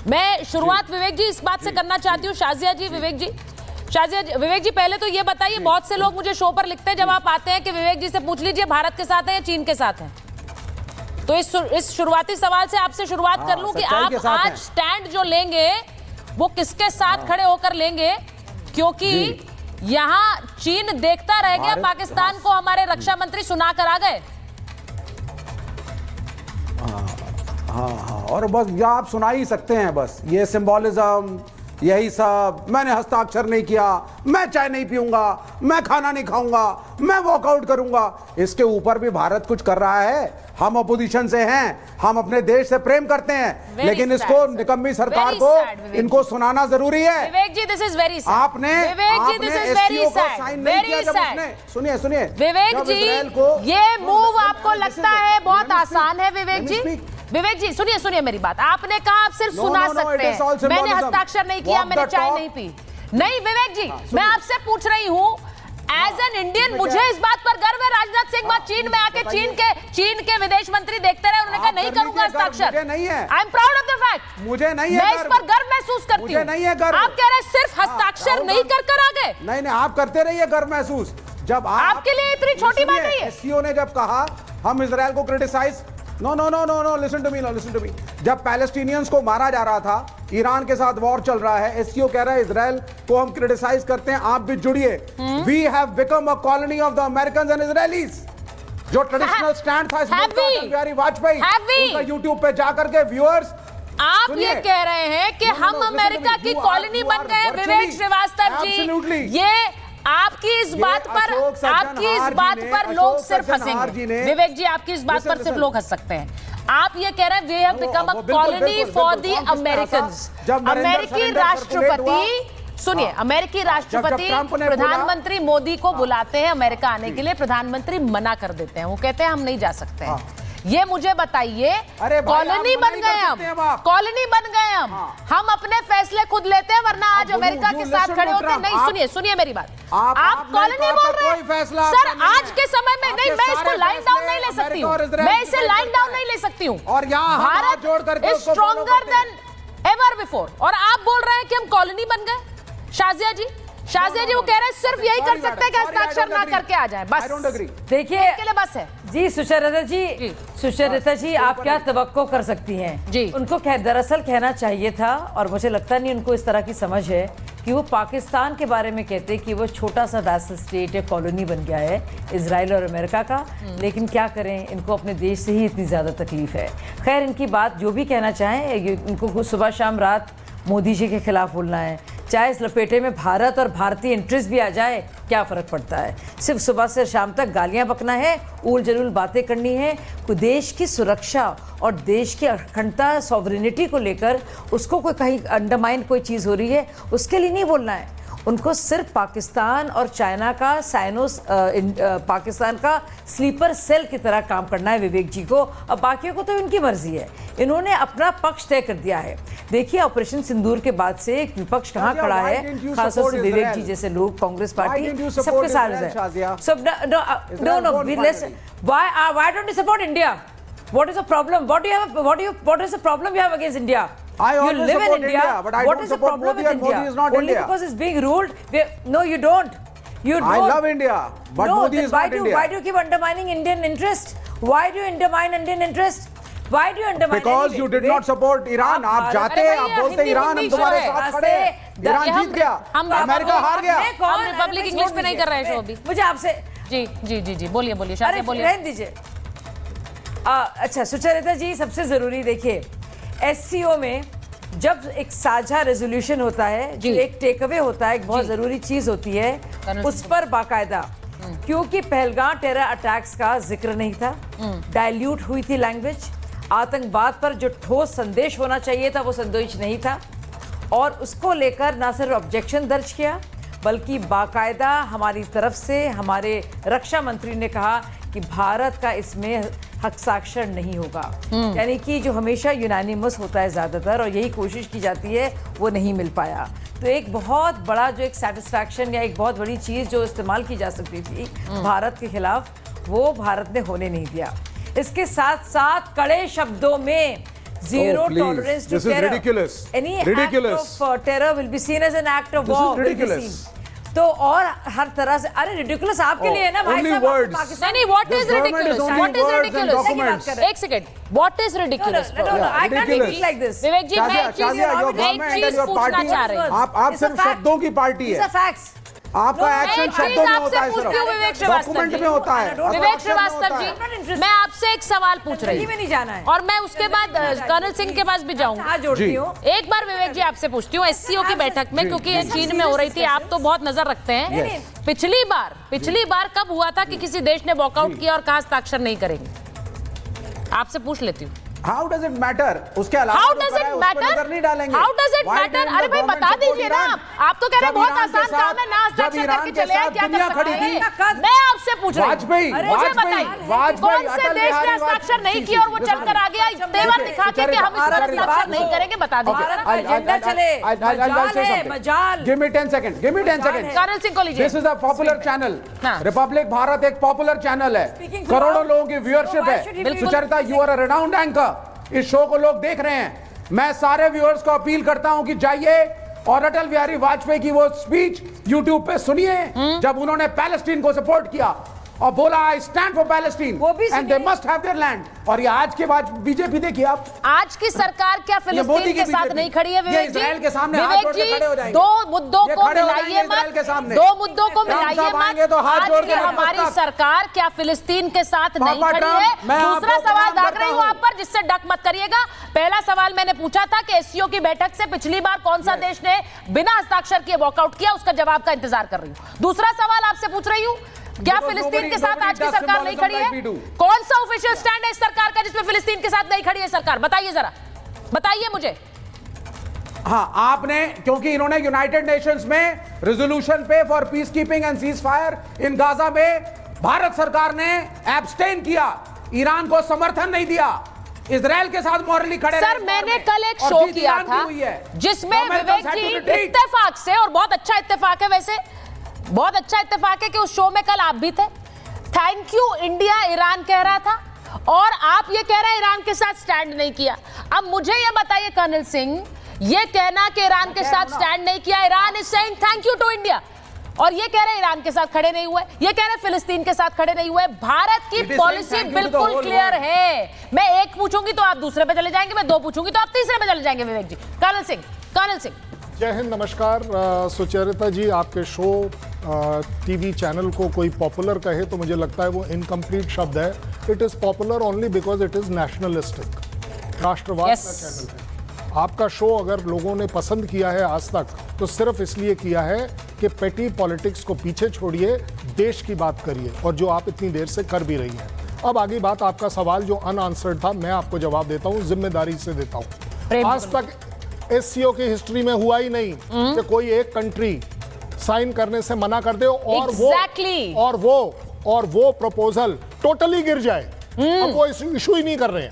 मैं शुरुआत विवेक जी इस बात से करना चाहती हूँ। शाजिया जी, विवेक जी पहले तो ये बताइए, बहुत से लोग मुझे शो पर लिखते हैं जब आप आते हैं कि विवेक जी से पूछ लीजिए भारत के साथ है या चीन के साथ है। तो इस शुरुआती सवाल से आपसे शुरुआत कर लूं कि आप आज स्टैंड जो लेंगे वो किसके साथ खड़े होकर लेंगे, क्योंकि यहां चीन देखता रह गया, पाकिस्तान को हमारे रक्षा मंत्री सुना कर आ गए। हाँ, और बस या आप सुना ही सकते हैं, बस ये सिंबॉलिज्म, यही सब। मैंने हस्ताक्षर नहीं किया, मैं चाय नहीं पीऊंगा, मैं खाना नहीं खाऊंगा, मैं वॉकआउट करूंगा। इसके ऊपर भी भारत कुछ कर रहा है। हम अपोजिशन से हैं, हम अपने देश से प्रेम करते हैं, लेकिन इसको निकम्मी सरकार को इनको सुनाना जरूरी है। विवेक जी, दिस इज वेरी सैड। आपने एससीओ को साइन नहीं किया जब उसने, सुनिए विवेक जी, ये मूव आपको लगता है बहुत आसान है? विवेक जी सुनिए मेरी बात। आपने कहा आप सिर्फ सुना सकते हैं, मैंने हस्ताक्षर नहीं किया, मैंने चाय नहीं पी। नहीं विवेक जी, मैं आपसे पूछ रही हूँ एज एन इंडियन, मुझे इस बात पर गर्व है। राजनाथ सिंह बात चीन में आके चीन के विदेश मंत्री देखते रहे, उन्होंने कहा नहीं करूंगा हस्ताक्षर। I am proud of the fact, मुझे नहीं है, मैं इस पर गर्व महसूस करती हूँ। आप कह रहे हैं सिर्फ हस्ताक्षर नहीं कर आ गए। नहीं, आप करते रहिए गर्व महसूस। जब आपके लिए इतनी छोटी बात नहीं है। एससीओ ने जब कहा हम इजराइल को criticise, no, listen to me. जब पैलेस्टीनियंस को मारा जा रहा था, ईरान के साथ वॉर चल रहा है, एससीओ कह रहा है इजराइल को हम क्रिटिसाइज करते हैं, आप भी जुड़िए। We have become a colony of the Americans and Israelis. जो ट्रेडिशनल स्टैंड था अटल बिहारी वाजपेयी, उनका यूट्यूब पे जाकर के व्यूअर्स, आप ये कह रहे हैं कि हम अमेरिका की कॉलोनी बन गए। विवेक श्रीवास्तव जी, ये आपकी इस बात पर लोग सिर्फ हंसेंगे। विवेक जी, आपकी इस बात पर सिर्फ लोग हंस सकते हैं। आप ये कह रहे हैं we have become a colony for the Americans. अमेरिकी राष्ट्रपति, सुनिए, अमेरिकी राष्ट्रपति प्रधानमंत्री मोदी को बुलाते हैं अमेरिका आने के लिए, प्रधानमंत्री मना कर देते हैं, वो कहते हैं हम नहीं जा सकते हैं। ये मुझे बताइए, कॉलोनी बन गए हम अपने फैसले खुद लेते हैं, वरना आज अमेरिका के साथ खड़े होते नहीं। सुनिए मेरी बात, आप कॉलोनी बोल रहे हैं सर। आज के समय में नहीं, मैं इसको लाइन डाउन नहीं ले सकती हूँ, मैं इसे लाइन डाउन नहीं ले सकती हूँ। और Bharat is stronger than ever before, और आप बोल रहे हैं कि हम कॉलोनी बन गए। शाजिया जी, वो कह रहे हैं सिर्फ यही कर सकते हैं कि हस्ताक्षर ना करके आ जाए, बस। देखिए के लिए बस है जी। सुचरिता जी, आप क्या तवक्को कर सकती हैं जी? उनको दरअसल कहना चाहिए था, और मुझे लगता नहीं उनको इस तरह की समझ है कि वो पाकिस्तान के बारे में कहते कि वो छोटा सा वैसल स्टेट या कॉलोनी बन गया है इजराइल और अमेरिका का। लेकिन क्या करें, इनको अपने देश से ही इतनी ज़्यादा तकलीफ है। खैर, इनकी बात जो भी कहना चाहें, इनको सुबह शाम रात मोदी जी के खिलाफ बोलना है, चाहे इस लपेटे में भारत और भारतीय इंटरेस्ट भी आ जाए, क्या फ़र्क पड़ता है। सिर्फ सुबह से शाम तक गालियां बकना है, ऊल जलूल बातें करनी है। देश की सुरक्षा और देश की अखंडता, सॉवरेनिटी को लेकर उसको कोई कहीं अंडरमाइन कोई चीज़ हो रही है, उसके लिए नहीं बोलना है। उनको सिर्फ पाकिस्तान और चाइना का पाकिस्तान का स्लीपर सेल की तरह काम करना है विवेक जी को। अब बाकियों को तो इनकी मर्जी है, इन्होंने अपना पक्ष तय कर दिया है। देखिए, ऑपरेशन सिंदूर के बाद से विपक्ष कहाँ खड़ा है, खासतौर से विवेक जी जैसे लोग, कांग्रेस पार्टी सबके साथ है। सब why don't you support India? What is the problem? What is the problem you have against India? You live in India, but I don't support Modi, and Modi is not Only India. because it's being ruled. No, you don't. I love India, but Modi is not India. Why do you keep undermining Indian interest? Why do you undermine Indian interest? Why do you undermine? Because you did not support Iran. आप जाते, आप बोलते Iran हम तुम्हारे साथ खड़े हैं। Iran जीत गया, अमेरिका हार गया। हम रिपब्लिक इंग्लिश में नहीं कर रहे हैं शो अभी। मुझे आपसे जी बोलिए शादी बोलिए। रहने दीजिए। अच्छा सुचरिता जी, सबसे ज़रूरी देखिए, एससीओ में जब एक साझा रेजोल्यूशन होता है, जो एक टेक अवे होता है, एक बहुत ज़रूरी चीज़ होती है, उस पर बाकायदा, क्योंकि पहलगाम टेरर अटैक्स का जिक्र नहीं था, डाइल्यूट हुई थी लैंग्वेज, आतंकवाद पर जो ठोस संदेश होना चाहिए था वो संदेश नहीं था, और उसको लेकर ना सिर्फ ऑब्जेक्शन दर्ज किया, बल्कि बाकायदा हमारी तरफ से हमारे रक्षा मंत्री ने कहा कि भारत का इसमें हस्ताक्षर नहीं होगा। यानी कि जो हमेशा यूनानिमस होता है ज़्यादातर, और यही कोशिश की जाती है, वो नहीं मिल पाया। तो एक बहुत बड़ा जो एक सेटिस्फैक्शन या एक बहुत बड़ी चीज़ जो इस्तेमाल की जा सकती थी भारत के खिलाफ, वो भारत ने होने नहीं दिया। इसके साथ साथ कड़े शब्दों में Zero Oh, please. tolerance to This is terror. ridiculous. Any Ridiculous. act of terror will be seen as an act of This is war. will be ridiculous. seen. तो और हर तरह से अरे रिडिकुलस आपके लिए है ना भाई only साहब, आपको words. पाकिस्तान नहीं, what This is government is ridiculous? only What is words and ridiculous? documents. एक second, what is ridiculous? No, I can't ridiculous. speak like this. विवेक जी, मैं शाजिया, एक चीज शाजिया, your मैं एक government चीज and your पूछना party, चाह रही हूँ। आप It's a सिर्फ fact. शब्दों की पार्टी These है। are facts. आपका No, एक्शन एक चीज शब्दों में आपसे होता है पूछती हूँ विवेक सिर्फ, श्रीवास्तव डॉक्यूमेंट जी। में होता है। विवेक Srivastava ji, I'm not interested. मैं आपसे एक सवाल पूछ रही दिल्ली में नहीं हूँ जाना है। और मैं उसके बाद कर्नल सिंह के पास भी जाऊंगी। हाथ जोड़ती जी। हूँ। एक बार विवेक जी आपसे पूछती हूँ, एससीओ की बैठक में, क्योंकि ये चीन में हो रही थी, आप तो बहुत नजर रखते हैं। Yes. पिछली बार कब हुआ था कि किसी देश ने वॉकआउट किया और कहा हस्ताक्षर नहीं करेंगे? आपसे पूछ लेती हूँ। How does it matter? उसके अलावा हाउ जो डज करा है, इट उस पर मैटर? नजर नहीं डालेंगे। How does it Why matter? didn't अरे the भाई government बता support दीजिए ना। Iran? आप तो कह रहे हैं जब बहुत ईरान के आसान काम है, ना साथ- हस्ताक्षर जब ईरान करके के चले आए, साथ क्या दुनिया कर खड़ी सकते थी। हैं? मैं आपसे पूछ रही हूँ। वाजपेयी, मुझे वाजपेयी, बताइए, वाजपेयी, कौन से अटल देश ने बिहारी हस्ताक्षर नहीं किया और वो चलकर आ गया तेवर दिखा के कि हम इस पर हस्ताक्षर नहीं करेंगे? बता दीजिए। भारत का एजेंडा चले, मजाल है, मजाल। Give me 10 seconds. Give me 10 seconds. Colonel Singh को लीजिए। This is a popular channel. हाँ। रिपब्लिक भारत एक पॉपुलर चैनल है, Speaking करोड़ों to लोगों की व्यूअरशिप why should he है। be- Sucharita, you are a renowned anchor. इस शो को लोग देख रहे हैं। मैं सारे व्यूअर्स को अपील करता हूं कि जाइए और अटल बिहारी वाजपेयी की वो स्पीच यूट्यूब पे सुनिए, जब उन्होंने पैलेस्टीन को सपोर्ट किया और बोला आई स्टैंड फॉर पैलेस्टीन वो भी and they must have their land. और ये आज के बाद बीजेपी देखिए आप, आज की सरकार क्या मोदी फिलिस्तीन की के साथ बीजेपी। नहीं खड़ी है? ये विवेक जी, इजराइल के सामने हाथ विवेक जोड़ के जी, खड़े हो जाएंगे। दो मुद्दों ये को खड़े हो मिलाइए जाएंगे इजराइल के मत, सामने। दो मुद्दों को ट्रम्प मिलाइए साहब आएंगे मत। तो हाथ आज जोड़ की के हमारी तब तक। सरकार क्या फिलिस्तीन के साथ नहीं पापा खड़ी ट्रम्प, है? मैं दूसरा आपको सवाल प्रणाम दाग करता रही हूँ हूं। आप पर, जिससे डक मत करिएगा। पहला सवाल मैंने पूछा था कि एससीओ की बैठक से पिछली बार कौन सा देश ने बिना हस्ताक्षर किए वॉकआउट किया, उसका जवाब का इंतजार कर रही हूँ। दूसरा सवाल आपसे पूछ रही हूँ, क्या Because फिलिस्तीन के nobody साथ आज की does सरकार नहीं खड़ी symbolism like है? we do. कौन सा ऑफिशियल स्टैंड है इस सरकार का जिसमें फिलिस्तीन के साथ नहीं खड़ी है सरकार? बताइए जरा, बताइए मुझे। हाँ, आपने, क्योंकि इन्होंने यूनाइटेड नेशंस में रेजोल्यूशन पे for peace keeping and cease fire in Gaza में भारत सरकार ने एब्सटेन किया, ईरान को समर्थन नहीं दिया, इजराइल के साथ मॉरली खड़े सर, रहे। मैंने कल एक और शो जीत किया ईरान की था हुई है। जिसमें तो Americans Vivek had to ji retreat. इत्तेफाक से, और बहुत अच्छा इत्तेफाक है वैसे, बहुत अच्छा इत्तेफाक है कि उस शो में कल आप भी थे। थैंक यू इंडिया ईरान कह रहा था और आप ये कह रहे हैं ईरान के साथ स्टैंड नहीं किया। अब मुझे ये बताइए कर्नल सिंह, ये कहना कि ईरान के साथ स्टैंड नहीं किया, Iran is saying thank you to India, और ये कह रहे हैं ईरान के साथ खड़े नहीं हुए, ये कह रहे हैं फिलिस्तीन के साथ खड़े नहीं हुए। भारत की It is policy saying thank you to the बिल्कुल whole क्लियर world. है। मैं एक पूछूंगी तो आप दूसरे पे चले जाएंगे, मैं दो पूछूंगी तो आप तीसरे पे चले जाएंगे। विवेक जी, कर्नल सिंह, कर्नल सिंह। जय हिंद, नमस्कार। सुचरिता जी, आपके शो टीवी चैनल को कोई पॉपुलर कहे तो मुझे लगता है वो इनकम्प्लीट शब्द है। It is popular only because it is nationalistic, राष्ट्रवाद Yes. का चैनल है। आपका शो अगर लोगों ने पसंद किया है आज तक तो सिर्फ इसलिए किया है कि पेटी पॉलिटिक्स को पीछे छोड़िए, देश की बात करिए, और जो आप इतनी देर से कर भी रही हैं। अब आगे बात, आपका सवाल जो अनआंसर्ड था, मैं आपको जवाब देता हूँ, जिम्मेदारी से देता हूँ। आज तक एससीओ की हिस्ट्री में हुआ ही नहीं कि कोई एक कंट्री साइन करने से मना कर दे और Exactly. वो प्रपोजल टोटली गिर जाए। अब वो इशू ही नहीं कर रहे हैं।